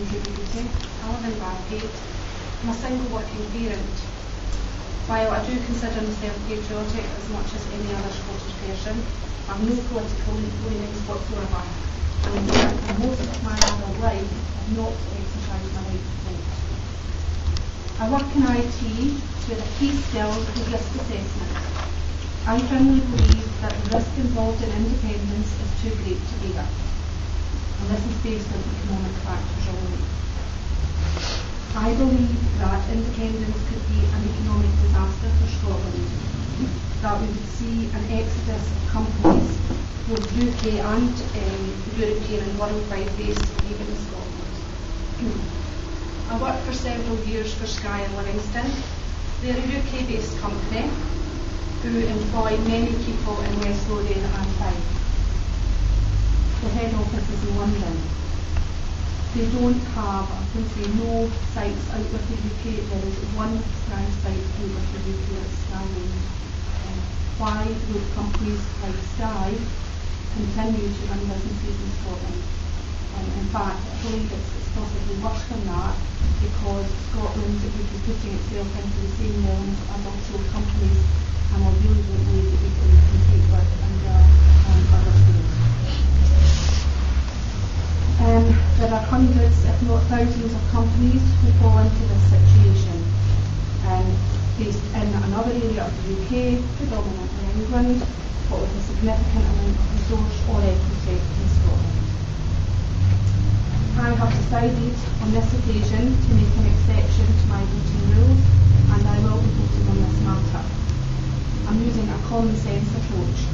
contributing. I live in Bathgate. I'm a single working parent. While I do consider myself patriotic as much as any other Scottish person, I have no political leanings whatsoever. And for most of my adult life, I have not exercised my right to vote. I work in IT with a key skill is risk assessment. I firmly believe that the risk involved in independence is too great to bear. And this is based on economic factors only. I believe that independence could be an economic disaster for Scotland, that we would see an exodus of companies, both UK and European and worldwide based, even in Scotland. I worked for several years for Sky in Livingston. They're a UK-based company who employ many people in West Lothian and Fife. The head office is in London. They don't have, I can say, no sites out with the UK. There is one Sky site out with the UK, that's Sky. Why would companies like Sky continue to run businesses in Scotland? In fact, I believe it's possibly worse than that, because Scotland would be putting itself into the same realm as offshore companies, and I really don't believe that we can compete with under other states. There are hundreds, if not thousands, of companies who fall into this situation, based in another area of the UK, predominantly England, but with a significant amount of resource or equity in Scotland. I have decided on this occasion to make an exception to my voting rules, and I will be voting on this matter. I'm using a common sense approach.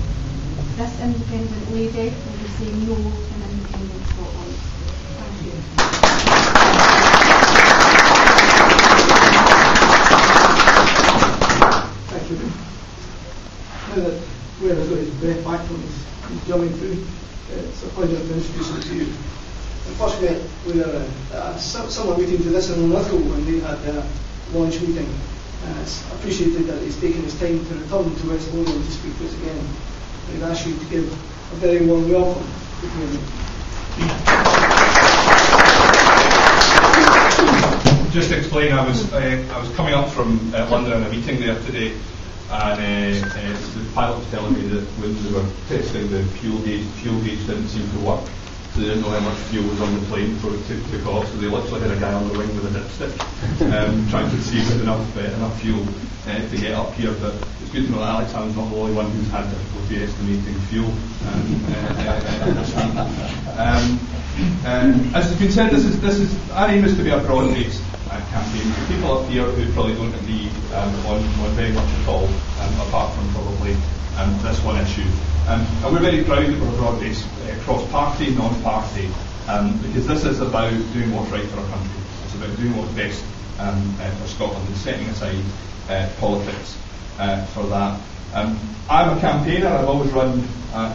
This independent lady will be saying no to an independent Scotland. Thank you. Thank you. Now that Where has got his breath back from his jumping through, it's a pleasure to introduce him to you. And first we were somewhat waiting for this in Lithgow when they had their launch meeting. It's appreciated that he's taken his time to return to West Lothian to speak to us again. I'd ask you to give a very warm welcome to him. Just to explain, I was coming up from London on a meeting there today, and the pilot was telling me that when they were testing the fuel gauge didn't seem to work. So they didn't know how much fuel was on the plane before it took off, so they literally had a guy on the wing with a dipstick trying to see if there was enough fuel to get up here. But it's good to know that Alexander's not the only one who's had difficulty estimating fuel. As has been said, our aim is to be a broad-based campaign. For people up here who probably don't agree on very much at all, apart from probably this one issue. And we're very proud that we're a broad-based, cross-party, non-party, because this is about doing what's right for our country. It's about doing what's best for Scotland and setting aside politics for that. I'm a campaigner. I've always run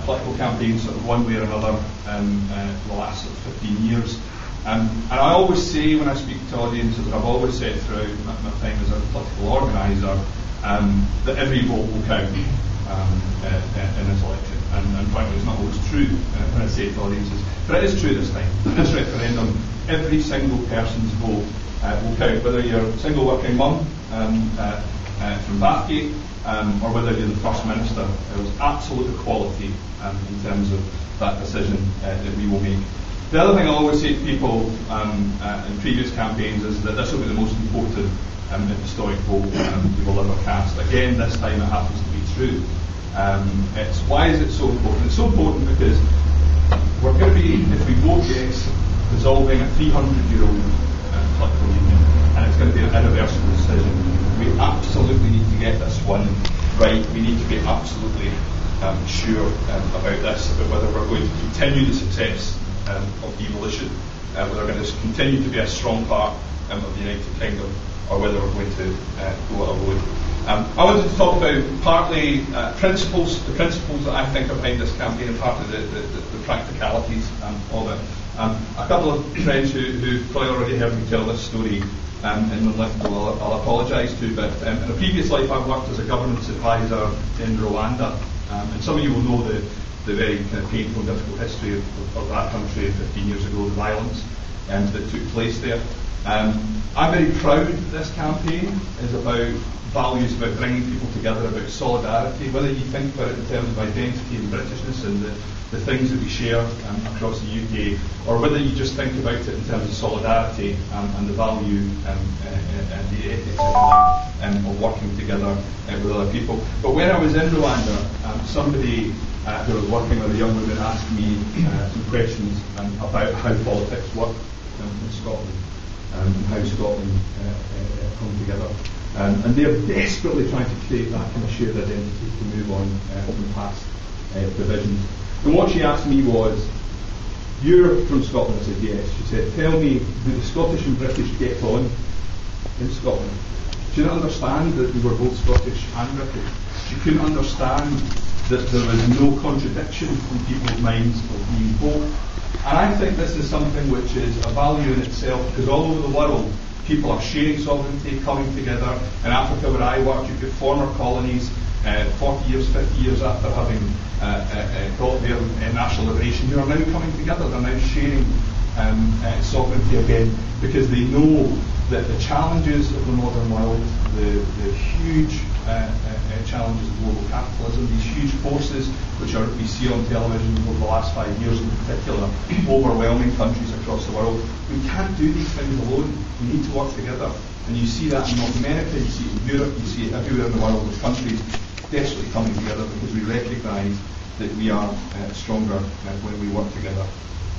political campaigns sort of one way or another for the last sort of 15 years. And I always say when I speak to audiences, I've always said throughout my time as a political organiser, that every vote will count in this election. And frankly, it's not always true when I say it to audiences. But it is true this time. In this referendum, every single person's vote will count, whether you're a single working mum from Bathgate, or whether you're the First Minister. There is absolute equality in terms of that decision that we will make. The other thing I always say to people in previous campaigns is that this will be the most important historic vote we will ever cast. Again, this time it happens to be true. Why is it so important? It's so important because we're going to be, if we vote yes, dissolving a 300-year-old political union, and it's going to be an irreversible decision. We absolutely need to get this one right. We need to be absolutely sure about this, about whether we're going to continue the success of devolution, whether we're going to continue to be a strong part of the United Kingdom, or whether we're going to go it alone. I wanted to talk about partly the principles that I think are behind this campaign, and partly the practicalities of it. A couple of friends who probably already heard me tell this story in Lithgow, I'll apologise to, but in a previous life I've worked as a governance advisor in Rwanda, and some of you will know the very kind of painful and difficult history of that country 15 years ago, the violence that took place there. I'm very proud that this campaign is about values, about bringing people together, about solidarity, whether you think about it in terms of identity and Britishness and the things that we share across the UK, or whether you just think about it in terms of solidarity and the value and the ethics of working together with other people. But when I was in Rwanda, somebody who was working with a young woman asked me some questions about how politics work in Scotland and how Scotland come together. And they're desperately trying to create that kind of shared identity to move on from past divisions. And what she asked me was, "You're from Scotland?" I said, "Yes." She said, "Tell me, do the Scottish and British get on in Scotland?" She didn't understand that we were both Scottish and British. She couldn't understand that there was no contradiction in people's minds of being both. And I think this is something which is a value in itself, because all over the world, people are sharing sovereignty, coming together. In Africa, where I work, you've got former colonies, 40 years, 50 years after having got their national liberation, who are now coming together. They're now sharing sovereignty again, because they know that the challenges of the modern world, the huge challenges of global capitalism, these huge forces which we see on television over the last 5 years in particular, overwhelming countries across the world, we can't do these things alone. We need to work together. And you see that in North America, you see it in Europe, you see it everywhere in the world, with countries desperately coming together because we recognise that we are stronger when we work together.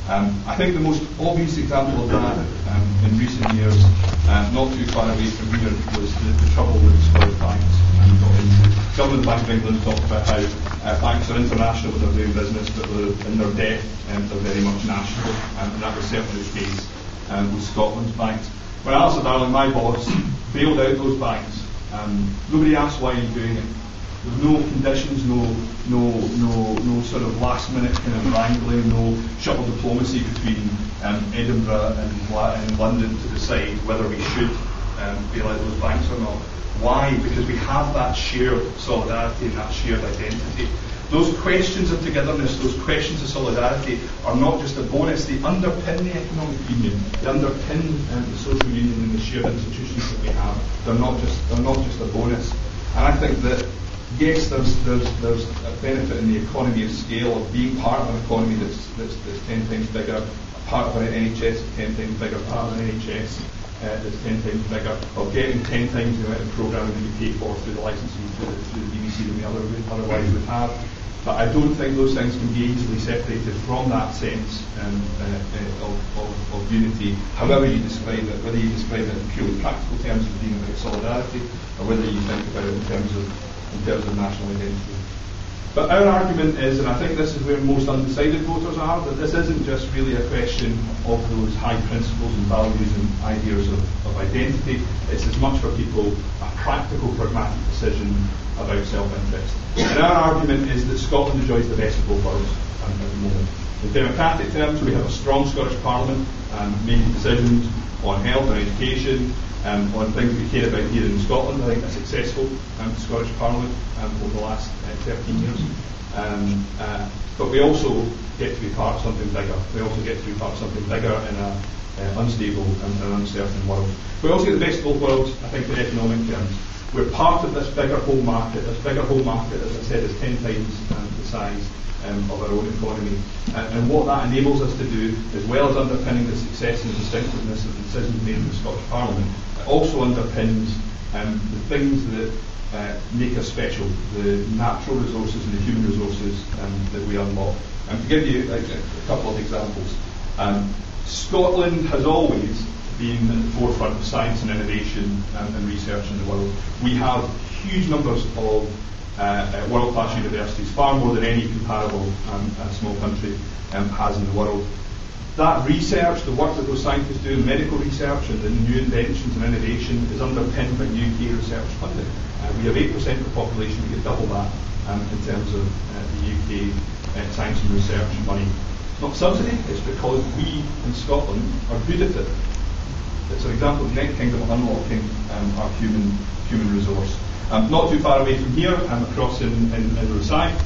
I think the most obvious example of that in recent years, not too far away from here, was the trouble with Scottish banks. The Government of the Bank of England talked about how banks are international when they're doing business, but in their debt they're very much national, and that was certainly the case with Scotland's banks. When Alistair Darling, my boss, bailed out those banks, nobody asked why he's doing it. There's no conditions, no sort of last minute kind of wrangling, no shuttle diplomacy between Edinburgh and London to decide whether we should bail out those banks or not. Why? Because we have that shared solidarity and that shared identity. Those questions of togetherness, those questions of solidarity are not just a bonus, they underpin the economic union, they underpin the social union and the shared institutions that we have. They're not just a bonus. And I think that yes, there's a benefit in the economy of scale of being part of an economy that's 10 times bigger, part of an NHS 10 times bigger, part of an NHS that's 10 times bigger, of getting 10 times the amount of programming that we pay for through the licensing through the BBC than we otherwise would have. But I don't think those things can be easily separated from that sense of unity, however you describe it, whether you describe it in purely practical terms as being about solidarity, or whether you think about it in terms of national identity. But our argument is, and I think this is where most undecided voters are, that this isn't just really a question of those high principles and values and ideas of identity. It's as much for people a practical, pragmatic decision about self-interest. And our argument is that Scotland enjoys the best of both worlds at the moment. In democratic terms, we have a strong Scottish Parliament making decisions on health and education, on things we care about here in Scotland. I think a successful Scottish Parliament over the last 13 years. But we also get to be part of something bigger. We also get to be part of something bigger in an unstable and uncertain world. We also get the best of both worlds, I think, in economic terms. We're part of this bigger home market. This bigger home market, as I said, is 10 times the size of our own economy. And what that enables us to do, as well as underpinning the success and distinctiveness of the decisions made in the Scottish Parliament, it also underpins the things that make us special, the natural resources and the human resources that we unlock. And to give you a couple of examples, Scotland has always been at the forefront of science and innovation and research in the world. We have huge numbers of world-class universities, far more than any comparable small country has in the world. That research, the work that those scientists do in medical research and the new inventions and innovation is underpinned by UK research funding. We have 8% of the population, we could double that in terms of the UK science and research money. It's not subsidy, it's because we in Scotland are good at it. It's an example of the United Kingdom unlocking our human resource. Not too far away from here, across in Rosyth,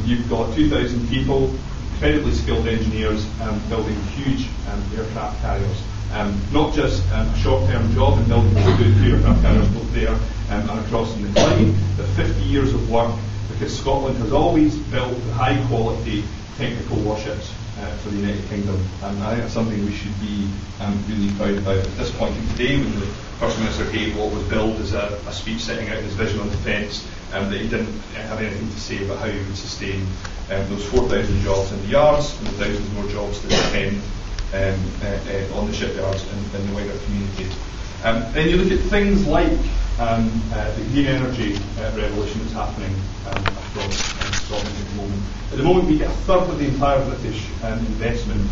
you've got 2,000 people incredibly skilled engineers building huge aircraft carriers. Not just a short-term job in building two aircraft carriers both there and across in the Clyde, but 50 years of work, because Scotland has always built high-quality technical warships for the United Kingdom. And I think that's something we should be really proud about. At this point in today, when the First Minister gave what was billed as a speech setting out his vision on defence, that he didn't have anything to say about how he would sustain those 4,000 jobs in the yards and the thousands more jobs that depend on the shipyards and the wider community. Then you look at things like the green energy revolution that's happening across Scotland at the moment. At the moment, we get a third of the entire British investment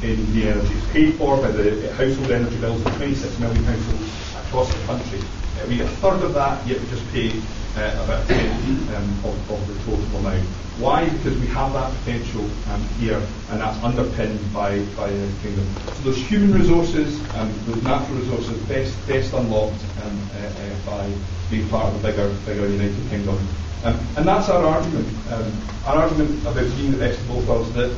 in green energy. It's paid for by the household energy bills of 26 million households across the country. We get a third of that, yet we just pay about a tenth of the total amount. Why? Because we have that potential here, and that's underpinned by the United Kingdom. So those human resources, those natural resources, best unlocked by being part of the bigger United Kingdom. And that's our argument. Our argument about being the best of both worlds, that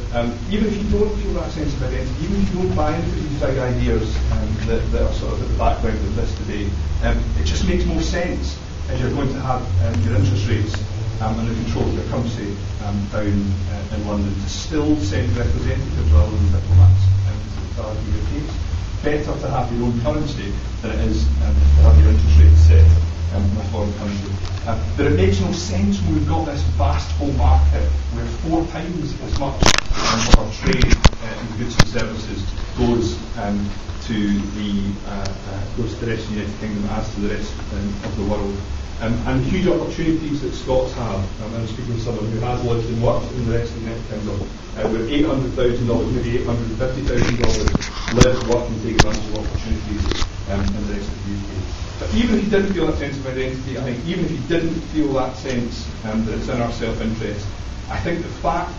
even if you don't feel that sense of identity, even if you don't buy into these big ideas that are sort of at the background of this today, it just makes more sense as you're going to have your interest rates and the control of your currency down in London to still send representatives rather than diplomats to argue your case. Better to have your own currency than it is to have your interest rates set in a foreign country. But it makes no sense when we've got this vast home market where 4 times as much of our trade in goods and services goes to the rest of the United Kingdom as to the rest of the world. And huge opportunities that Scots have. I'm speaking to someone who has lived and worked in the rest of the United Kingdom, where $800,000, maybe $850,000 live, work and take advantage of opportunities in the rest of the UK. But even if you didn't feel that sense of identity, I think even if you didn't feel that sense that it's in our self-interest, I think the fact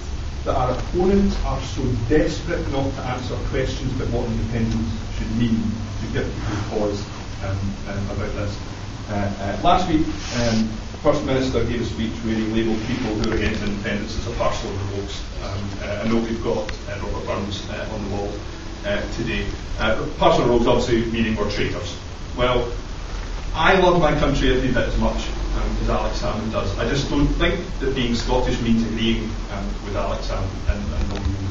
that our opponents are so desperate not to answer questions about what independence should mean to give people pause about this. Last week, First Minister gave a speech where he labelled people who are against independence as a parcel of revolts. I know we've got Robert Burns on the wall today. Parcel of revolts obviously meaning we're traitors. Well, I love my country every bit as much as Alex Salmond does. I just don't think that being Scottish means agreeing with Alex Salmond and believing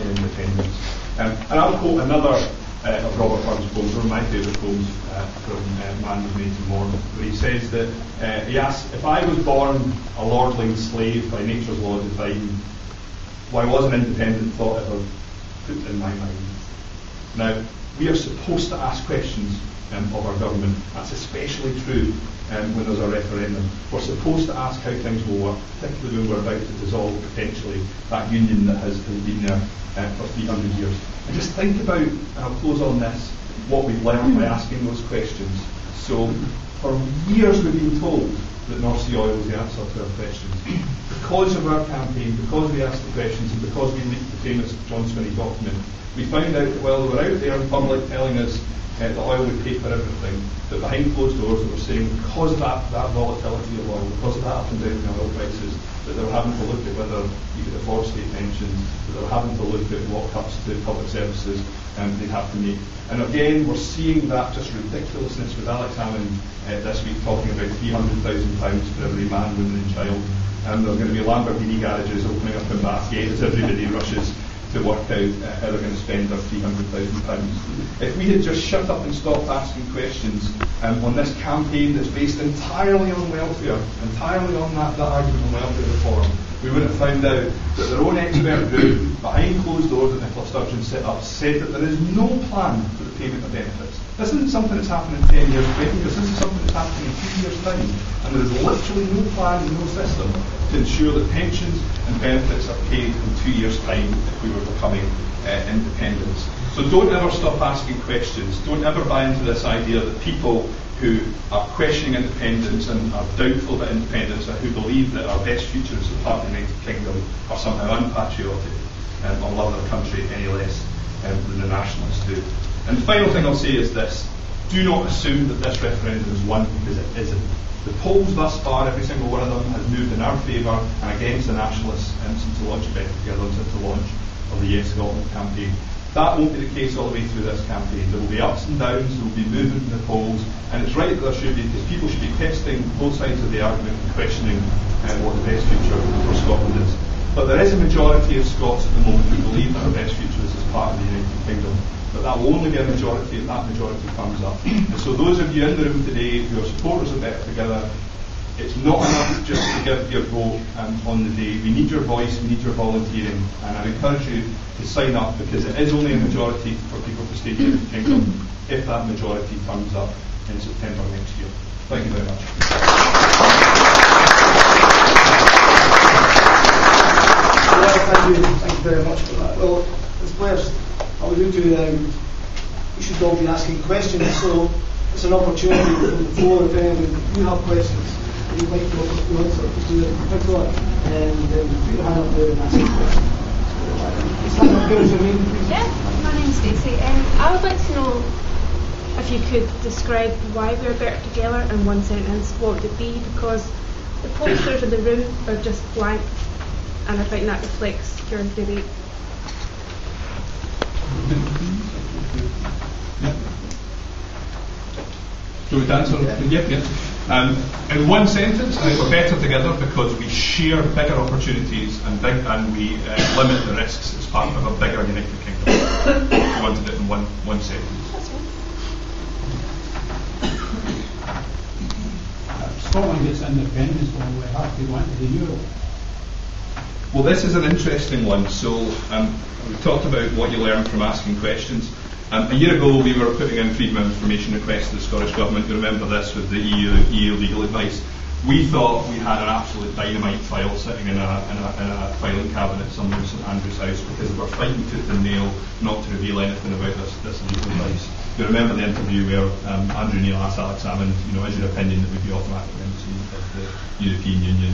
in independence. And I'll quote another of Robert Burns' poems, one of my favourite poems from Man Was Made to Mourn, where he says that he asks, if I was born a lordling slave by nature's law divine, why was an independent thought ever put in my mind? Now, we are supposed to ask questions of our government. That's especially true when there's a referendum. We're supposed to ask how things will work, particularly when we're about to dissolve potentially that union that has been there for 300 years. And just think about, and I'll close on this, what we've learned by asking those questions. So for years we've been told that North Sea oil is the answer to our questions. Because of our campaign, because we asked the questions, and because we leaked the famous John Swinney document, we found out that while they were out there in public telling us that oil would pay for everything, that behind closed doors they were saying because of that volatility of oil, because of that up and down in oil prices, that they were having to look at whether you could afford state pensions, that they were having to look at what cuts to public services they'd have to make. And again, we're seeing that just ridiculousness with Alex Salmond this week talking about £300,000 for every man, woman and child. And there's going to be Lamborghini garages opening up in Bathgate as everybody rushes to work out how they're going to spend their £300,000. If we had just shut up and stopped asking questions on this campaign that's based entirely on welfare, entirely on that argument on welfare reform, we would have found out that their own expert group, behind closed doors that Nicola Sturgeon set up, said that there is no plan for the payment of benefits. This isn't something that's happening in 10 years, 20 years, this is something that's happening in 2 years' time. And there is literally no plan and no system to ensure that pensions and benefits are paid in 2 years' time if we were becoming independent. So don't ever stop asking questions. Don't ever buy into this idea that people who are questioning independence and are doubtful about independence and who believe that our best futures as part of the United Kingdom are somehow unpatriotic or love their country any less than the nationalists do. And the final thing I'll say is this: do not assume that this referendum is won, because it isn't. The polls thus far, every single one of them, has moved in our favour and against the nationalists since the launch of Better Together, since the launch of the Yes Scotland campaign. That won't be the case all the way through this campaign. There will be ups and downs, there will be movement in the polls, and it's right that there should be, because people should be testing both sides of the argument and questioning what the best future for Scotland is. But there is a majority of Scots at the moment who believe that our best future is as part of the United Kingdom. But that will only be a majority if that majority comes up. And so those of you in the room today who are supporters of Better Together, it's not enough just to give your vote on the day. We need your voice, we need your volunteering, and I encourage you to sign up, because it is only a majority for people to stay in the United Kingdom if that majority turns up in September next year. Thank you very much. Thank you very much for that. Well, as players, we should all be asking questions, so it's an opportunity from the floor. If you have questions that you'd like to answer in particular, and put your hand up there and ask a question. Stand up, give us your name, please. Yeah, my name's Stacey. I would like to know if you could describe why we're better together in one sentence. What would it be? Because the posters in the room are just blank, and I think that reflects your debate. Do we answer? Yep. In one sentence, I think we're better together because we share bigger opportunities and we limit the risks as part of a bigger United Kingdom. We wanted it in one sentence. Scotland gets independence when we have to go into the Euro. Well, this is an interesting one. So we talked about what you learn from asking questions. A year ago, we were putting in freedom of information requests to the Scottish Government. You remember this with the EU legal advice. We thought we had an absolute dynamite file sitting in a filing cabinet somewhere in St Andrew's House, because we were fighting tooth and nail not to reveal anything about this legal advice. You remember the interview where Andrew Neil asked Alex Salmond, is your opinion that we'd be automatic membership of the European Union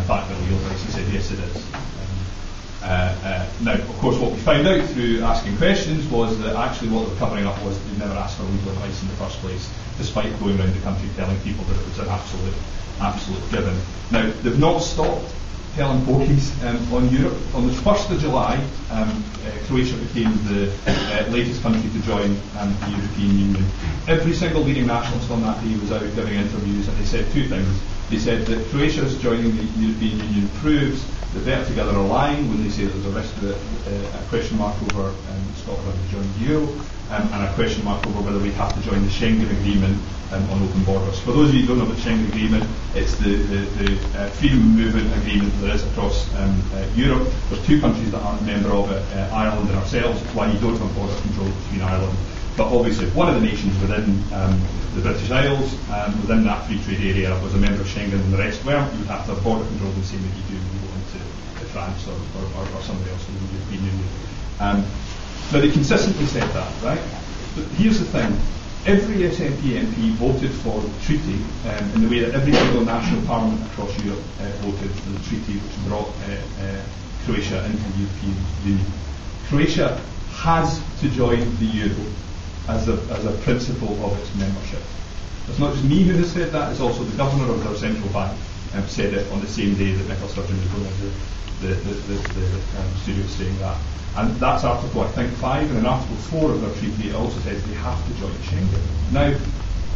backed by legal advice? He said, yes, it is. Now, of course, what we found out through asking questions was that actually what they were covering up was they never asked for legal advice in the first place, despite going around the country telling people that it was an absolute given. Now, they've not stopped telling bogies on Europe. On the 1st of July, Croatia became the latest country to join the European Union. Every single leading nationalist on that day was out giving interviews, and they said two things. They said that Croatia's joining the European Union proves that Better Together are lying when they say that there's a risk that a question mark over Scotland having to join the Euro, and a question mark over whether we have to join the Schengen Agreement on open borders. For those of you who don't know about the Schengen Agreement, it's the freedom of movement agreement that there is across Europe. There's two countries that aren't a member of it, Ireland and ourselves. It's why you don't have border control between Ireland. But obviously, if one of the nations within the British Isles, within that free trade area, was a member of Schengen and the rest weren't, you would have to have border control the same as you do when you go into France or somebody else in the European Union. Now, they consistently said that, right? But here's the thing. Every SNP MP voted for the treaty in the way that every single national parliament across Europe voted for the treaty which brought Croatia into the European Union. Croatia has to join the Euro as a principle of its membership. It's not just me who has said that, it's also the governor of their central bank said it on the same day that Nicola Sturgeon was going into the studio saying that. And that's Article, I think, 5, and in Article 4 of their treaty it also says they have to join Schengen. Now,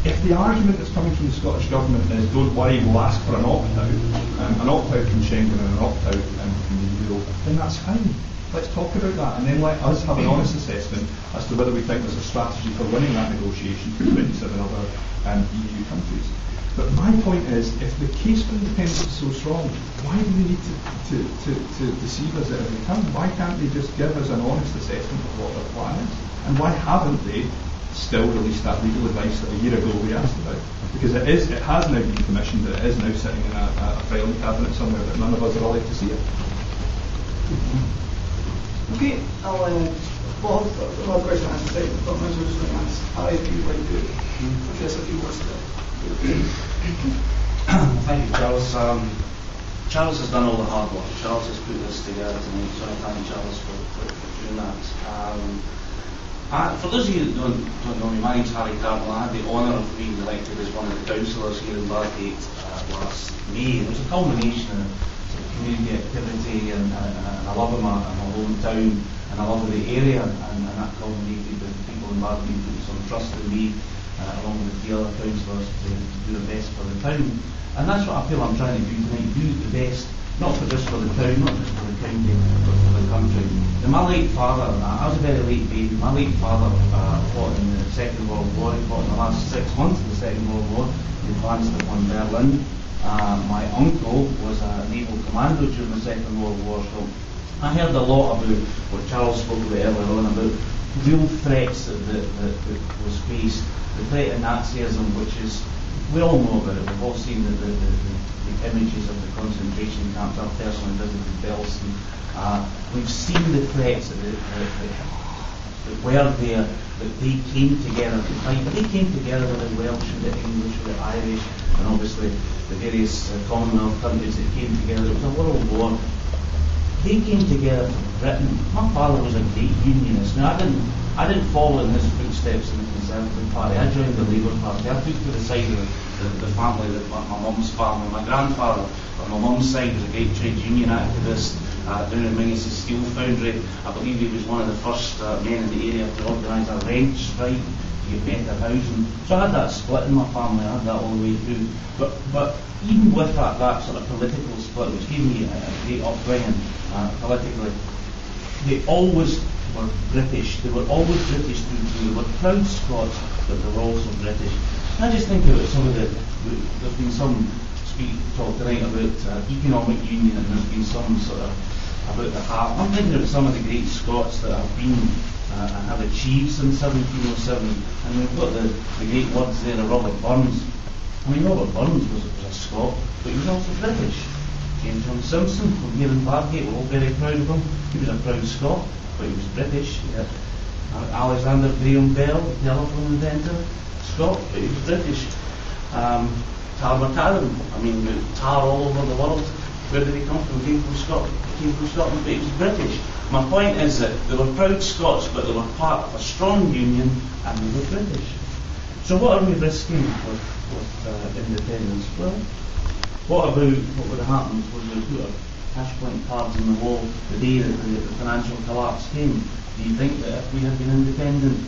if the argument that's coming from the Scottish Government is don't worry, we'll ask for an opt-out from Schengen and an opt-out from the Euro, then that's fine. Let's talk about that, and then let us have an honest assessment as to whether we think there's a strategy for winning that negotiation for 27 other EU countries. But my point is, if the case for independence is so strong, why do we need to deceive us at every turn? Why can't they just give us an honest assessment of what their plan is? And why haven't they still released that legal advice that a year ago we asked about? Because it has now been commissioned, it is now sitting in a filing cabinet somewhere, but none of us are allowed to see it. Okay, I'll one question I have to say, but I'm just going to ask Harry if you'd like to address a few words to that. Thank you, Charles. Charles has done all the hard work. Charles has put this together tonight, so I thank Charles for doing that. For those of you that don't know me, my name's Harry Cartwell. I had the honour of being elected as one of the councillors here in Bathgate last May. It was a culmination of sort of community activity, and I love my hometown, and I love the area, and that culminated with people in Bathgate putting some trust in me, along with the other councillors, to do the best for the town. And that's what I feel I'm trying to do tonight, do the best, not just for the town, not just for the county, but for the country. Now, my late father, I was a very late baby, my late father fought in the Second World War. He fought in the last 6 months of the Second World War. He advanced upon Berlin. My uncle was a naval commando during the Second World War, so I heard a lot about what Charles spoke about earlier on, about real threats that was faced. The threat of Nazism, which is, we all know about it, we've all seen the images of the concentration camps. I've personally visited Belsen. We've seen the threats that were there, that they came together to fight. But they came together with the Welsh and the English and the Irish, and obviously the various Commonwealth countries that came together. It was a world war. They came together for Britain. My father was a great unionist. Now, I didn't follow in his footsteps in the Conservative Party. I joined the Labour Party. I took to the side of the family, my mum's family. My grandfather, on my mum's side, was a great trade union activist down in Mingus' steel foundry. I believe he was one of the first men in the area to organise a rent strike to get better housing. So I had that split in my family. I had that all the way through. But even with that sort of political split, which gave me a great upbringing politically, they always were British. They were always British through. They were proud Scots, but they were also British. And I just think about some of there's been some talk tonight about economic union, and there's been some sort of about the heart. I'm thinking of some of the great Scots that have been and have achieved since 1707, and we've got the great words there of Robert Burns. I mean, Robert Burns was a Scot, but he was also British. James John Simpson from here in Bathgate, we're all very proud of him. He was a proud Scot, but he was British. Alexander Graham Bell, the telephone inventor, Scot, but he was British. Tar McCarran, I mean, tar all over the world. Where did he come from? He came from Scotland. He came from Scotland, but he was British. My point is that they were proud Scots, but they were part of a strong union, and they were British. So what are we risking with independence? Well, what would have happened when we put our cash point cards on the wall the day that the financial collapse came? Do you think that if we had been independent,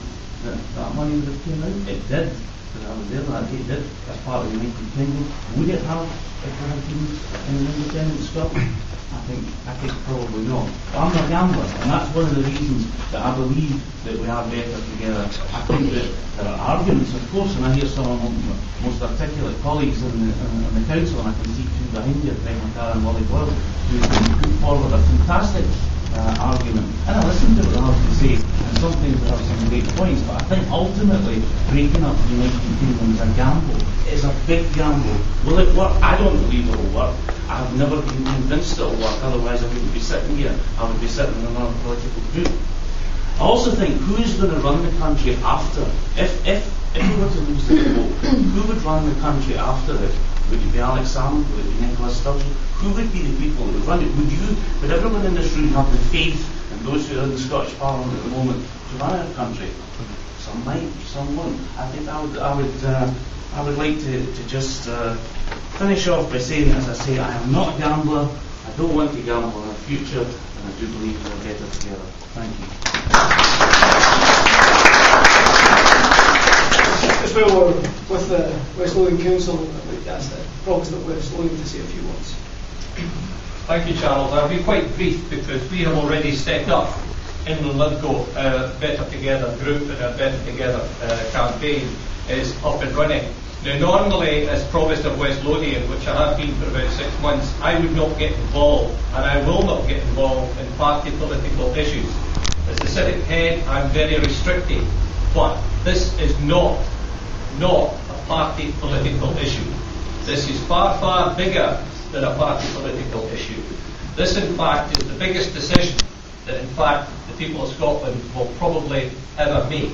that money would have came out? It did. Because I was there that day, it did, as part of the United Kingdom. Would it have if we had been in an independent Scotland? I think probably not. But I'm a gambler, and that's one of the reasons that I believe that we are better together. I think that there are arguments, of course, and I hear some of my most articulate colleagues in the council, and I can see two behind you, Greg McCarran and Wally Boyle, who put forward a fantastic argument. And I listen to what they have to say, and some things have some great points, but I think ultimately breaking up the United Kingdom is a gamble. It's a big gamble. Will it work? I don't believe it will work. I have never been convinced it will work, otherwise I wouldn't be sitting here. I would be sitting in another political group. I also think, who is going to run the country after? If we were to lose the vote, who would run the country after it? Would it be Alex Salmond? Would it be Nicola Sturgeon? Who would be the people that would run it? Would everyone in this room have the faith in those who are in the Scottish Parliament at the moment to run our country? Some might, some won't. I think I would like to just finish off by saying, as I say, I am not a gambler. I don't want to gamble in the future, and I do believe we're better together. Thank you. As well, with the West Lothian Council, I'd like to ask the Provost of West Lothian to say a few words. Thank you, Charles. I'll be quite brief because we have already set up in the Lithgow Better Together group, and our Better Together campaign is up and running. Now, normally, as Provost of West Lothian, which I have been for about 6 months, I would not get involved, and I will not get involved in party political issues. As the civic head, I'm very restricted, but this is not a party political issue. This is far, far bigger than a party political issue. This, in fact, is the biggest decision that, in fact, the people of Scotland will probably ever make,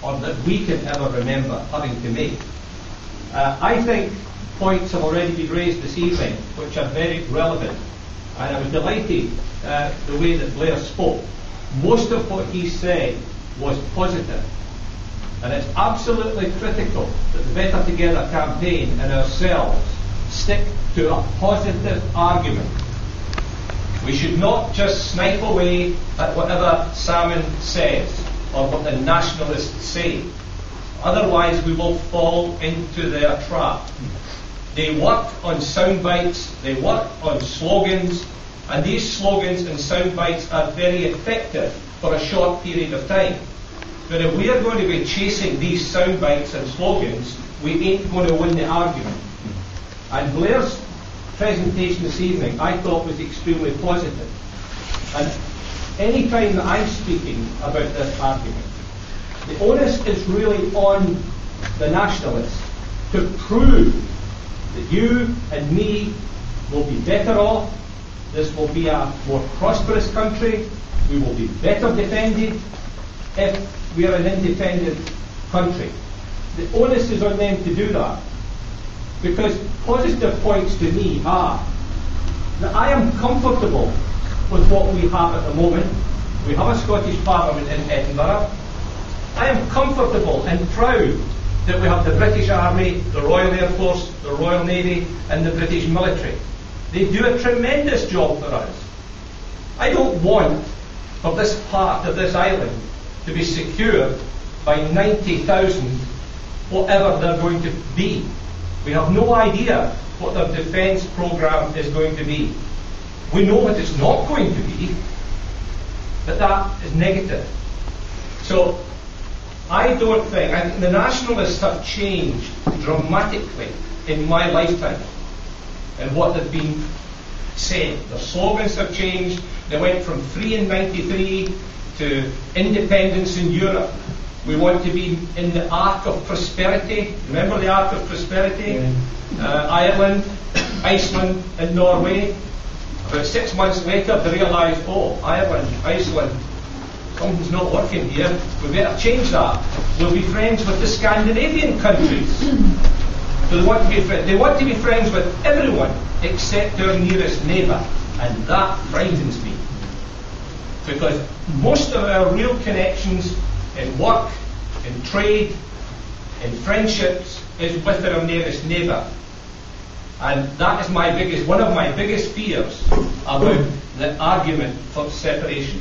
or that we can ever remember having to make. I think points have already been raised this evening which are very relevant, and I was delighted the way that Blair spoke. Most of what he said was positive. And it's absolutely critical that the Better Together campaign and ourselves stick to a positive argument. We should not just snipe away at whatever Salmon says or what the nationalists say. Otherwise we will fall into their trap. They work on sound bites, they work on slogans, and these slogans and sound bites are very effective for a short period of time. But if we are going to be chasing these sound bites and slogans, we ain't going to win the argument. And Blair's presentation this evening I thought was extremely positive. And any time that I'm speaking about this argument, the onus is really on the nationalists to prove that you and me will be better off, this will be a more prosperous country, we will be better defended if we are an independent country. The onus is on them to do that. Because positive points to me are that I am comfortable with what we have at the moment. We have a Scottish Parliament in Edinburgh. I am comfortable and proud that we have the British Army, the Royal Air Force, the Royal Navy and the British military. They do a tremendous job for us. I don't want for this part of this island to be secured by 90,000 whatever they're going to be. We have no idea what their defence programme is going to be. We know what it's not going to be, but that is negative. So I don't think, and the nationalists have changed dramatically in my lifetime and what they've been saying. Their slogans have changed. They went from free in 93 to independence in Europe. We want to be in the arc of prosperity. Remember the arc of prosperity? Ireland, Iceland and Norway. About 6 months later they realised, oh, Ireland, Iceland, something's not working here. We better change that. We'll be friends with the Scandinavian countries. So they want to be friends with everyone except their nearest neighbour. And that frightens me. Because most of our real connections in work, in trade, in friendships is with our nearest neighbour. And that is one of my biggest fears about the argument for separation.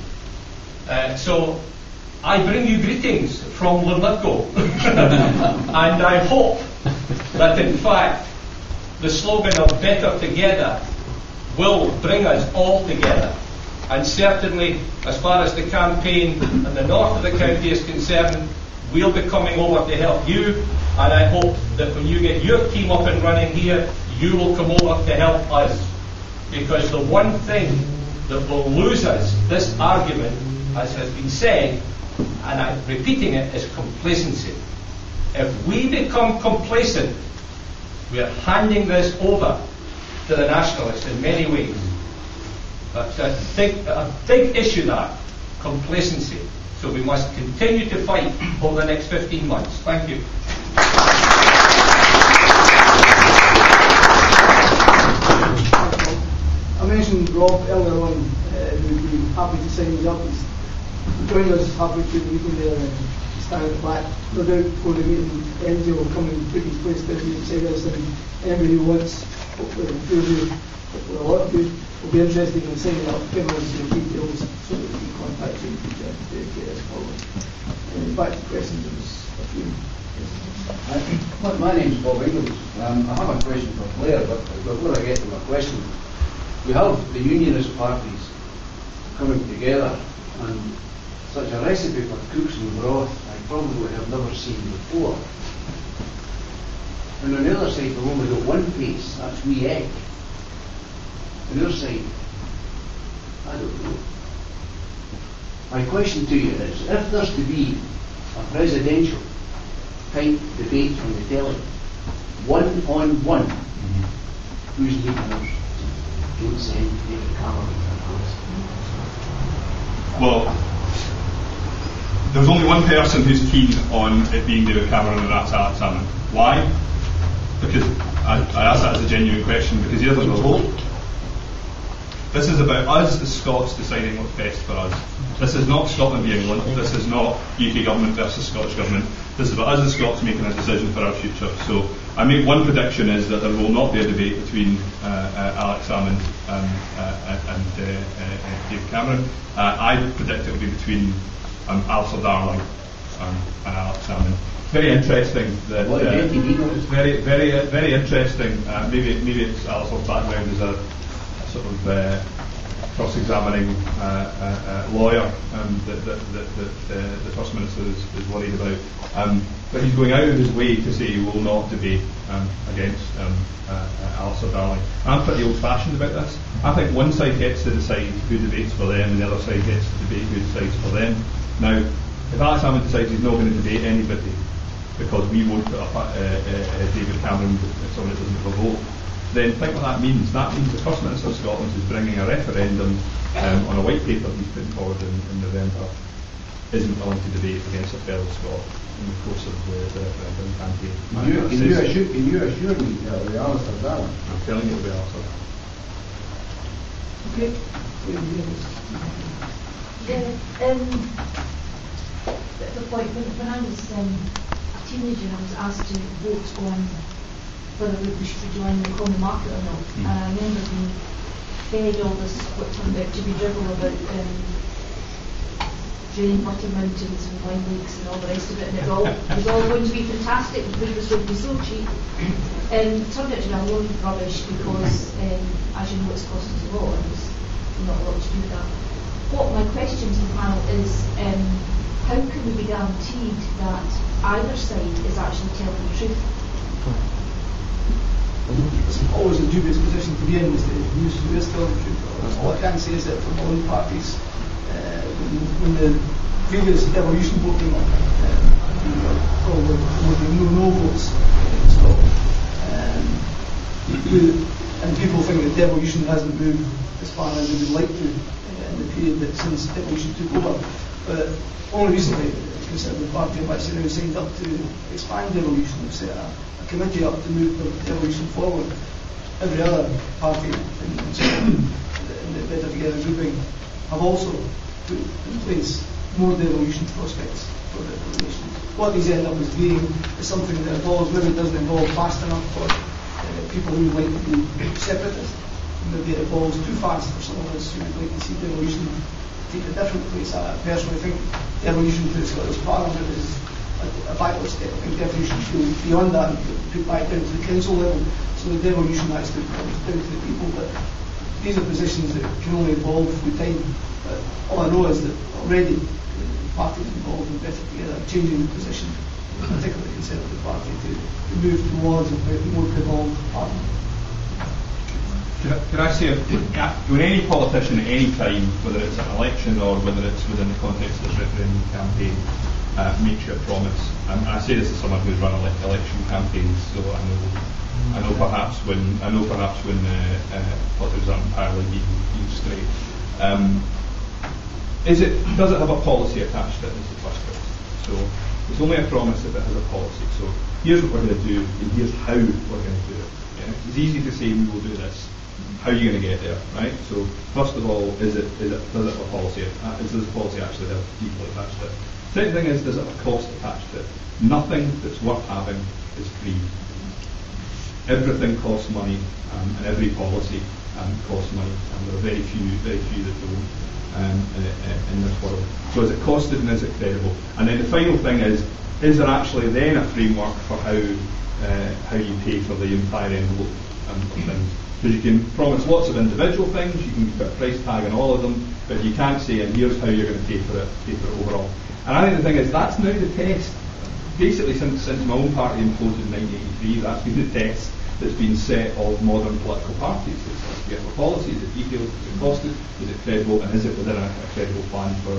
So I bring you greetings from Linlithgow. And I hope that in fact the slogan of Better Together will bring us all together. And certainly, as far as the campaign in the north of the county is concerned, we'll be coming over to help you, and I hope that when you get your team up and running here, you will come over to help us. Because the one thing that will lose us this argument, as has been said, and I'm repeating it, is complacency. If we become complacent, we are handing this over to the nationalists in many ways. That's a big issue, that complacency. So we must continue to fight over the next 15 months. Thank you. I mentioned Rob earlier on, who'd be happy to sign me up. He's joined us halfway through the meeting there and standing at the back. No doubt before the meeting ends, he'll come and put his place down and say this, and anybody who wants, hopefully, a lot of you will be interested in signing up, give us the details so that we can contact you to get us forward. Back to questions, there's a few. My name's Bob Ingalls. I have a question for Blair, but before I get to my question, we have the unionist parties coming together, and such a recipe for cooks and broth I probably have never seen before. And on the other side, we've only got one piece, that's wee egg. On the other side, I don't know. My question to you is, if there's to be a presidential type debate on the telly, one-on-one, who's leading us? Don't send David Cameron to Well, there's only one person who's keen on it being David Cameron, and that's Alex Salmon. Why? Because I ask that as a genuine question, because he doesn't vote. This is about us as Scots deciding what's best for us. This is not Scotland v England. This is not UK government versus Scottish government. This is about us as Scots making a decision for our future. So I make one prediction is that there will not be a debate between Alex Salmond and David Cameron. I predict it will be between Alistair Darling and Alex Salmond. Very interesting. That very interesting. Maybe it's Alistair's background as a sort of cross-examining lawyer that the First Minister is worried about. But he's going out of his way to say he will not debate against Alistair Darling. I'm pretty old-fashioned about this. I think one side gets to decide who debates for them and the other side gets to debate who decides for them. Now, if Alex Salmond decides he's not going to debate anybody because we won't put up David Cameron if someone doesn't have a vote, then think what that means. That means the First Minister of Scotland is bringing a referendum on a white paper he's putting forward in November, isn't willing to debate against a fellow Scot in the course of the referendum campaign. Can you assure me that the Alistair Darling? I'm telling you it'll be Alistair. Okay. The point when I was a teenager, I was asked to vote on whether we wished to join the common market or not. And I remember being fed all this what turned out to be dribble about draining butter mountains and wine lakes and all the rest of it, and it was all going to be fantastic, which was going to be so cheap. And it turned out to be a load of rubbish because, as you know, it's cost us a lot and there's not a lot to do with that. What my question to the panel is, how can we be guaranteed that either side is actually telling the truth? It's always a dubious position to be in, is who is telling the truth. All I can say is that from all the parties, when the previous devolution vote came up, there were no votes in Scotland. And people think that devolution hasn't moved as far as we would like to in the period that since devolution took over. But only recently, the Conservative Party have actually now signed up to expand devolution. They've set a committee up to move the devolution forward. Every other party in the Better Together grouping have also put in place more devolution prospects for the nation. What these end up as being is something that involves, maybe it doesn't involve fast enough for people who would like to be separatist. Maybe it evolves too fast for some of us who would like to see devolution take a different place. I personally think devolution to the Scottish Parliament is a backward step. I think devolution should go beyond that and put back down to the council level, so the devolution actually comes down to the people. But these are positions that can only evolve through time. But all I know is that already the parties involved in Better Together are changing the position, particularly the Conservative Party, to move towards a more evolved parliament. Could I say, when any politician at any time, whether it's an election or whether it's within the context of this referendum campaign, makes you a promise, and I say this as someone who's run election campaigns, so I know perhaps when politics aren't entirely being straight. Does it have a policy attached to it? Is the first question. So it's only a promise if it has a policy. So here's what we're going to do, and here's how we're going to do it. Yeah? It's easy to say we will do this. How are you going to get there, right? So first of all, does it have a policy? Does the policy actually have people attached to it? Second thing is, does it have a cost attached to it? Nothing that's worth having is free. Everything costs money, and every policy costs money, and there are very few that don't in this world. So is it costed and is it credible? And then the final thing is there actually then a framework for how you pay for the entire envelope of things? Because you can promise lots of individual things, you can put a price tag on all of them, but you can't say, and here's how you're going to pay for it overall. And I think the thing is, that's now the test. Basically, since my own party imploded in 1983, that's been the test that's been set of modern political parties. It's get a policy, is it detailed, is it costed, is it credible, and is it within a credible plan for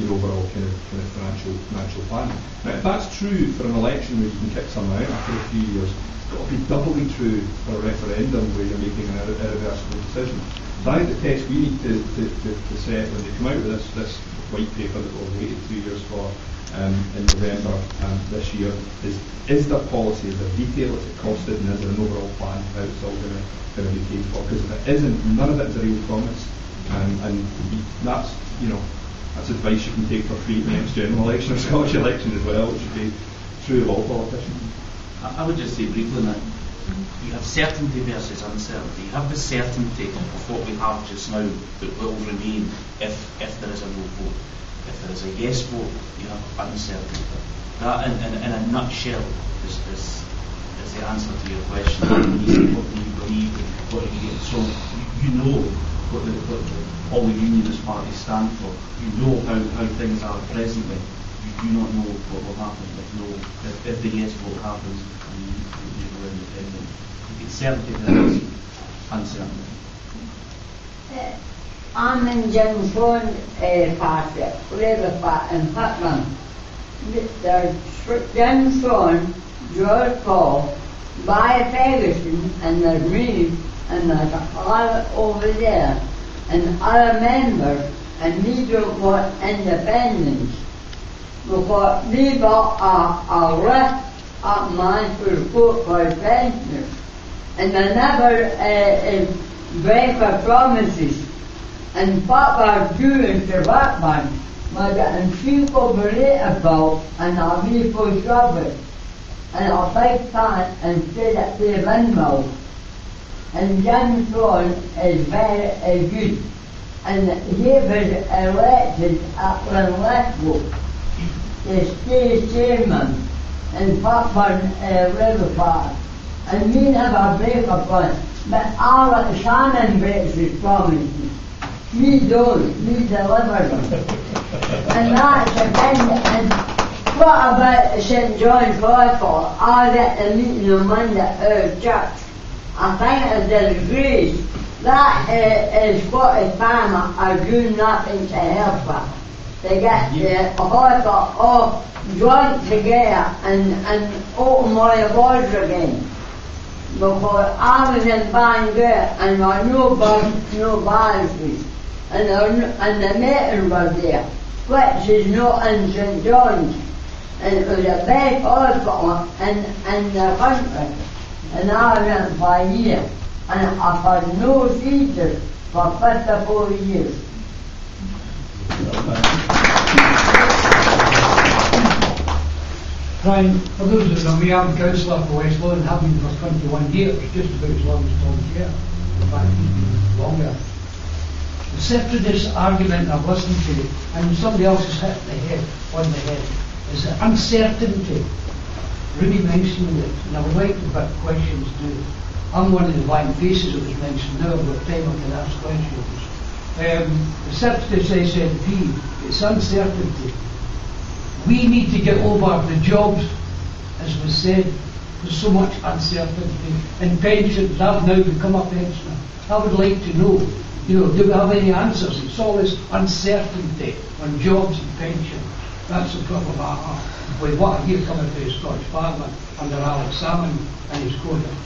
your overall kind of financial plan. Now, if that's true for an election where you can kick someone out after a few years, it's got to be doubly true for a referendum where you're making an irreversible decision. So I think the test we need to set when they come out with this white paper that we've waited 2 years for in November this year is there policy, is there detail, is it costed, and is there an overall plan how it's all going to be paid for? Because if it isn't, none of it is a real promise, and that's that's advice you can take for free at the next general election or Scottish election as well, which should be true of all politicians. I would just say briefly that you have certainty versus uncertainty. You have the certainty of what we have just now that will remain if there is a no vote. If there is a yes vote, you have uncertainty. That, in a nutshell, is the answer to your question. When you say what do you believe, what do you get? So you know what all the unionist parties stand for. You know how things are presently. You do not know what will happen if the yes vote happens and you go independent. It's certainty there is uncertainty. I'm in Jim's own party, Labour Party in Putnam. There's Jim's son, George Paul, Barry Ferguson, and there's me, and there's a over there, and other members, and we don't want independence. Because we got a list up man to vote for pensioners, and they never break their promises. And what we're doing to Ratman, we're getting people relatable and our people rubbish. And a big plant instead of the windmills. And Jim Thorne is very good. And he was elected at Glenlithgow to stay chairman in Fatburn River Park. And we never break a promise. But Alex Shannon breaks his promises. We don't, we deliver them. And that's the thing. And what about St John's Hospital? I get the meeting on Monday at our church. I think it's disgrace. That is what the farmer are doing nothing to help her. They get the hospital all joined together and open my voice again. Because I was in Bangor and there were no viruses. And the meeting was there, which is not in St John's. And it was a big hospital in the country. And I went for a year. And I've had no seizures for 54 years. Brian, for those of them, we are councillor for West Lothian, have been for 21 years, just about as long as Tom's here. In fact, even longer. The separatist argument I've listened to, and somebody else has hit on the head, is the uncertainty. Rudy mentioned it, and I would like to put questions to. I'm one of the blank faces that was mentioned. Now I've got time, I can ask questions. The separatist SNP, it's uncertainty. We need to get over the jobs, as was said. There's so much uncertainty. And pensions, I've now become a pensioner. I would like to know, do we have any answers? It's always uncertainty on jobs and pensions. That's the problem I have with what I hear coming to the Scottish Parliament under Alex Salmon and his co-hosts.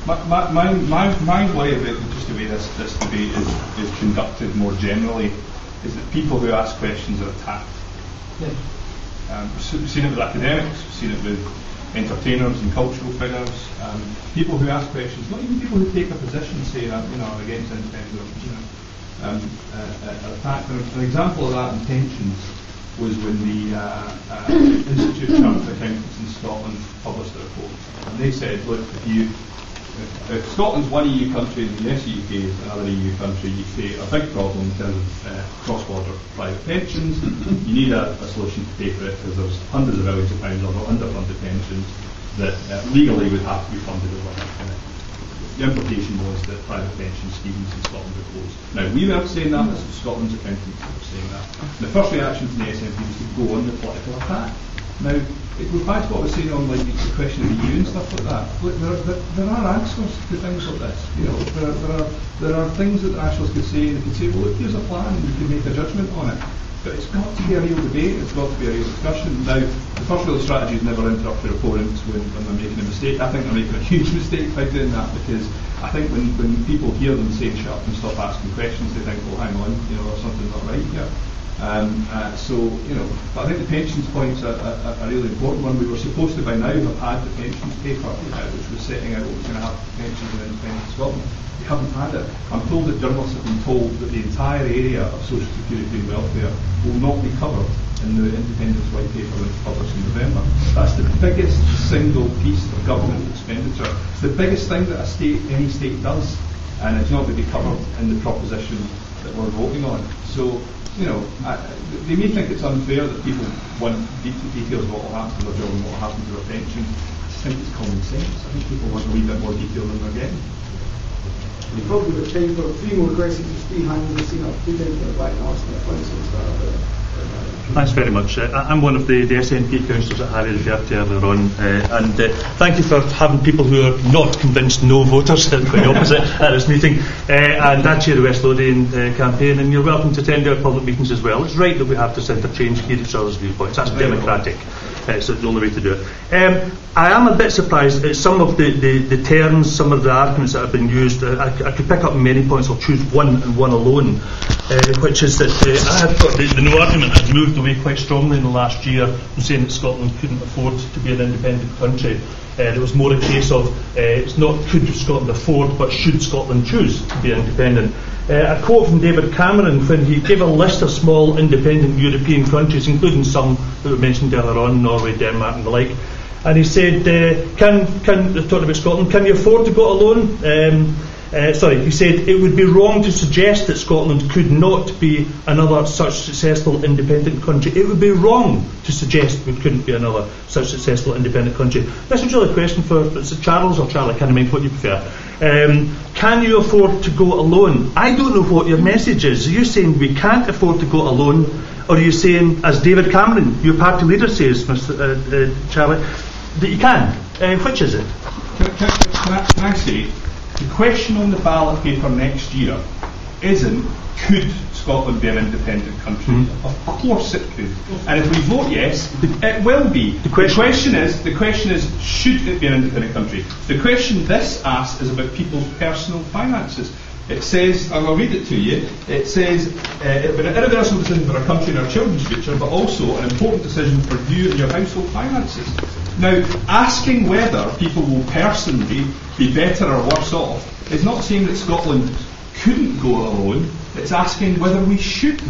My way of it, just the way this debate is conducted more generally, is that people who ask questions are attacked. Yes. We've seen it with academics, we've seen it with entertainers and cultural figures. People who ask questions, not even people who take a position, say that are against independence, are attacked. An example of that in pensions was when the Institute of Chartered Accountants in Scotland published a report, and they said, look, if Scotland's one EU country and the rest of the UK is another EU country, you see a big problem in terms of cross-border private pensions. You need a solution to pay for it because there's hundreds of millions of pounds of underfunded pensions that legally would have to be funded over. The implication was that private pension schemes in Scotland were closed. Now, we weren't saying that, this was Scotland's accountants that were saying that. And the first reaction from the SNP was to go on the political attack. Now, it goes back to what I was saying on the question of the EU and stuff like that. Look, there are answers to things like this. There are things that the Nationalists could say, and they could say, well, look, here's a plan, and you can make a judgment on it. But it's got to be a real debate, it's got to be a real discussion. Now, the first rule of strategy is never interrupt your opponents when they're making a mistake. I think they're making a huge mistake by doing that, because I think when people hear them saying shut up and stop asking questions, they think, well, hang on, there's something not right here. But I think the pensions point's a really important one. We were supposed to by now have had the pensions paper, which was setting out what was going to happen to pensions in independent Scotland. We haven't had it. I'm told that journalists have been told that the entire area of social security and welfare will not be covered in the Independence White Paper that's published in November. That's the biggest single piece of government expenditure. It's the biggest thing that any state does, and it's not going to be covered in the proposition that we're voting on. So, they may think it's unfair that people want details of what will happen to their job and what will happen to their pension. I just think it's common sense. I think people want a wee bit more detail than they're getting. We've probably got time for 3 more questions. There's 3 hands we've seen up. 2 down to the back and Austin at once. Thanks very much. I'm one of the SNP councillors that Harry referred to earlier on, and thank you for having people who are not convinced no voters, quite opposite, at this meeting, and I chair the West Lothian campaign, and you're welcome to attend our public meetings as well. It's right that we have to interchange, hear each other's viewpoints. That's democratic. So it's the only way to do it. I am a bit surprised at some of the terms, some of the arguments that have been used. I could pick up many points. I'll choose one and one alone, which is that I had thought the no argument had moved away quite strongly in the last year from saying that Scotland couldn't afford to be an independent country. There was more a case of it's not could Scotland afford, but should Scotland choose to be independent. A quote from David Cameron when he gave a list of small independent European countries, including some that were mentioned earlier on, Norway, Denmark and the like, and he said, talking about Scotland, can you afford to go alone? He said it would be wrong to suggest that Scotland could not be another such successful independent country. It would be wrong to suggest we couldn't be another such successful independent country. This is really a question for Charles or Charlie, I can't remember what you prefer. Can you afford to go alone? I don't know what your message is. Are you saying we can't afford to go alone, or are you saying, as David Cameron, your party leader says, Mr. Charlie, that you can? Which is it? Can I say, the question on the ballot paper next year isn't could Scotland be an independent country? Of course it could. And if we vote yes, it will be. The question is should it be an independent country? The question this asks is about people's personal finances. It says, and I'll read it to you, it says, it will be an irreversible decision for our country and our children's future, but also an important decision for you and your household finances. Now, asking whether people will personally be better or worse off is not saying that Scotland couldn't go alone, it's asking whether we should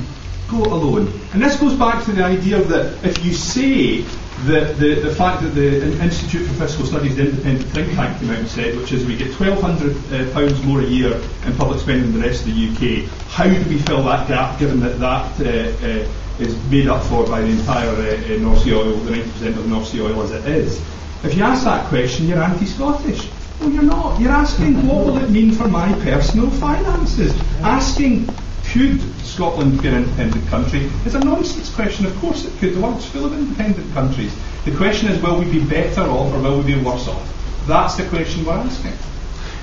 go alone. And this goes back to the idea that if you say that the fact that the Institute for Fiscal Studies, the independent think tank, came out and said, which is we get £1,200 more a year in public spending than the rest of the UK, how do we fill that gap given that is made up for by the entire North Sea oil, the 90% of North Sea oil as it is? If you ask that question, you're anti-Scottish. Well, you're not. You're asking what will it mean for my personal finances? Asking could Scotland be an independent country is a nonsense question. Of course it could. The world's full of independent countries. The question is, will we be better off or will we be worse off? That's the question we're asking.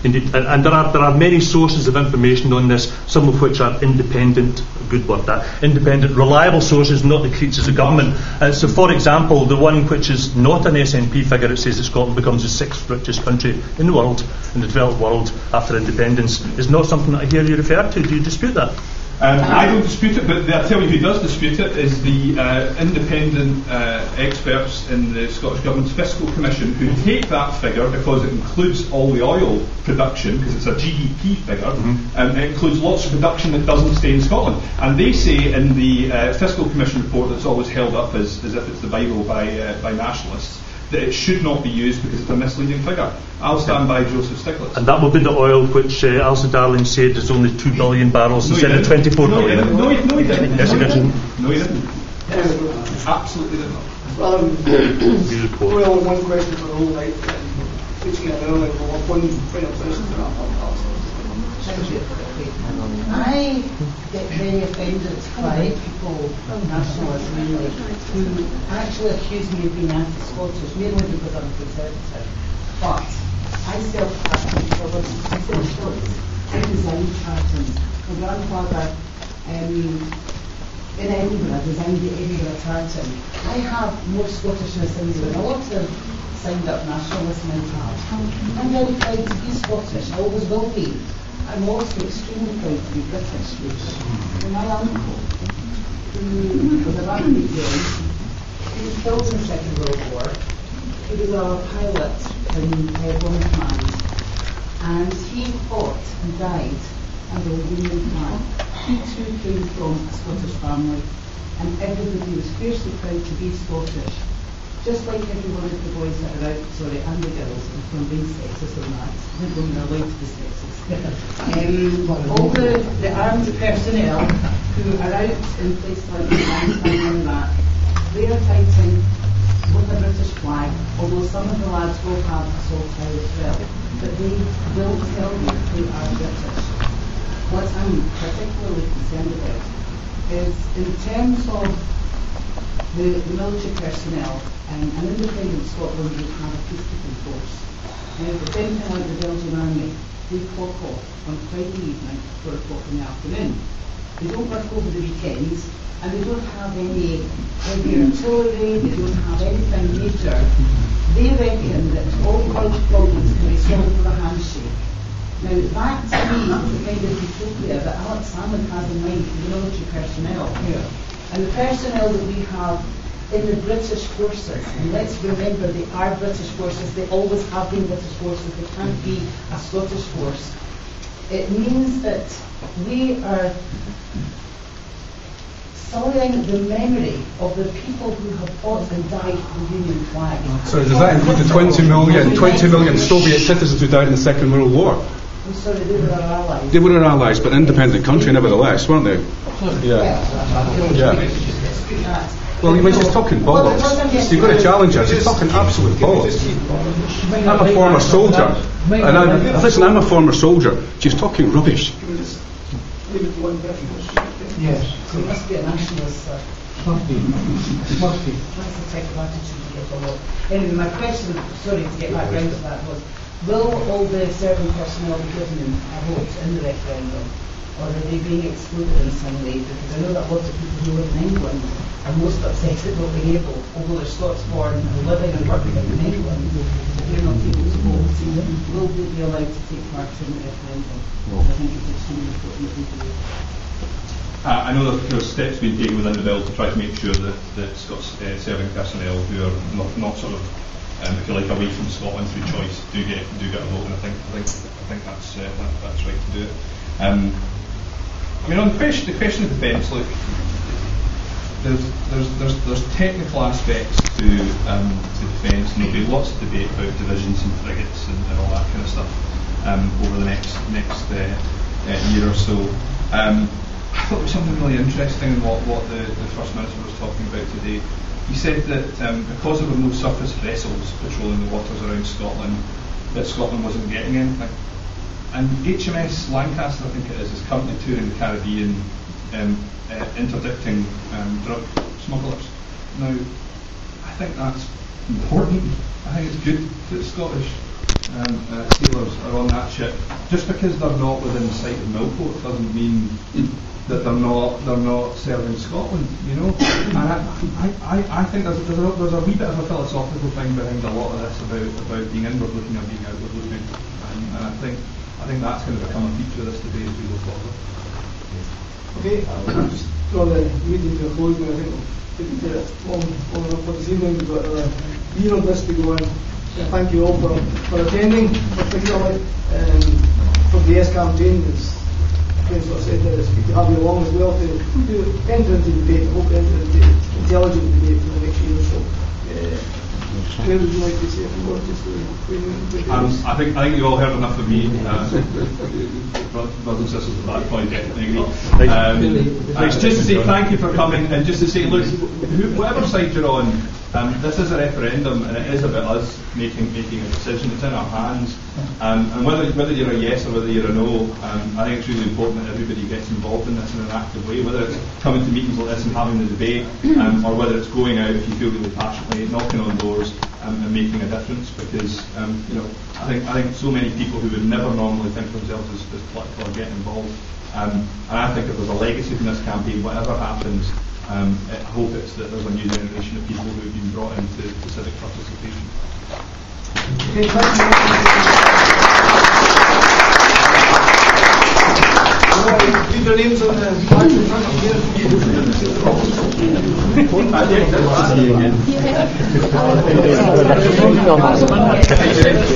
Indeed, and there are many sources of information on this, some of which are independent, good word that, independent, reliable sources, not the creatures of government. So, for example, the one which is not an SNP figure, it says that Scotland becomes the 6th richest country in the world, in the developed world, after independence, is not something that I hear you refer to. Do you dispute that? I don't dispute it, but I'll tell you who does dispute it is the independent experts in the Scottish Government's Fiscal Commission, who take that figure because it includes all the oil production, because it's a GDP figure, and it includes lots of production that doesn't stay in Scotland. And they say in the Fiscal Commission report that's always held up as if it's the Bible by nationalists, that it should not be used because it's a misleading figure. I'll stand by Joseph Stiglitz. And that will be the oil which Alistair Darling said is only 2 billion barrels instead of 24 billion. No, he didn't. Yes, he did. No, he didn't. Absolutely did not. Well, one question for the whole night, reaching an hour, one final question for our I get very offended by people, nationalists mainly, who actually accuse me of being anti-Scottish, mainly because I'm conservative. But I I designed cartons. My grandfather in Edinburgh designed the Edinburgh tartan. I have more Scottishness in me than a lot of signed up nationalists might have. I'm very proud to be Scottish, I always will be. I'm also extremely proud to be British, which I am. who was a rapid young. He was killed in the Second World War. He was a pilot in one command, and he fought and died under a Union flag. He too came from a Scottish family, and everybody was fiercely proud to be Scottish. Just like every one of the boys that are out, and the girls, and from being sexist on that, they're going to allowed to be sexist. All the armed personnel who are out in places like Afghanistan and that, they are fighting with a British flag, although some of the lads will have a salt tie as well. But they will tell you they are British. What I'm particularly concerned about is in terms of the military personnel, an independent Scotland would have a peacekeeping force. Now, the same thing like the Belgian army, they clock off on Friday evening, 4 o'clock in the afternoon. They don't work over the weekends, and they don't have any heavy artillery, they don't have anything major. They reckon that all world problems can be solved with a handshake. Now, that to me is the kind of utopia that Alex Salmon has in mind for the military personnel here. And the personnel that we have in the British forces, and let's remember they are British forces, they always have been British forces, they can't be a Scottish force. It means that we are sullying the memory of the people who have fought and died for the Union flag. So does that include the 20 million Soviet citizens who died in the Second World War? I'm sorry, they were our allies. They were our allies, but an independent country nevertheless, weren't they? Yeah. Well, she's talking bollocks. You've got to challenge her. She's talking absolute bollocks. I'm a former soldier. And listen, I'm a former soldier. She's talking rubbish. Yes. So it must be a nationalist, sir. Must be. That's the type of attitude you get a lot. Anyway, my question, sorry to get back round to that, was, will all the serving personnel be given a vote in the referendum? Or are they being excluded in some way? Because I know that lots of people who live in England are most upset at not being able, although they're Scots born and living and working in England, they're not able to vote. Will they be allowed to take part in the referendum? I think it's extremely important that we do. I know that there are steps being taken within the bill to try to make sure that Scots serving personnel who are not sort of, if you like, away from Scotland through choice do get a vote, and I think that's right to do it. I mean, on the question of defence, look, there's technical aspects to defence, and there'll be lots of debate about divisions and frigates and all that kind of stuff over the next year or so. I thought there was something really interesting in what the First Minister was talking about today. He said that because there were no surface vessels patrolling the waters around Scotland, that Scotland wasn't getting anything. And HMS Lancaster, I think it is currently touring the Caribbean, interdicting drug smugglers. Now, I think that's important. I think it's good that Scottish sailors are on that ship. Just because they're not within sight of Millport doesn't mean that they're not serving Scotland, you know. And I think there's a wee bit of a philosophical thing behind a lot of this about being inward looking and being outward looking, and I think that's going to become a feature of this debate as we go forward. Okay, I'll just draw the meeting to a close now. I think we'll keep it long enough for this evening. We've got a year of this to go in. Thank you all for attending, particularly for the Yes campaign. As Councillor said, it's good to have you along as well to enter into the debate. I hope to enter into intelligent debate for the next year or so. Claire, would you like to say a few words just to I think you all heard enough of me. Brothers and sisters at that point, definitely agree. Just to say thank you for coming, and just to say, look, whatever side you're on, this is a referendum, and it is about us making a decision. It's in our hands, and whether you're a yes or whether you're a no, I think it's really important that everybody gets involved in this in an active way. Whether it's coming to meetings like this and having the debate, or whether it's going out if you feel really passionately, knocking on doors and making a difference. Because I think so many people who would never normally think of themselves as political are getting involved. And I think if there's a legacy from this campaign, whatever happens, I hope it's that there's a new generation of people who have been brought into civic participation. Okay, thank you. Leave their names on the back in front of you. See you again.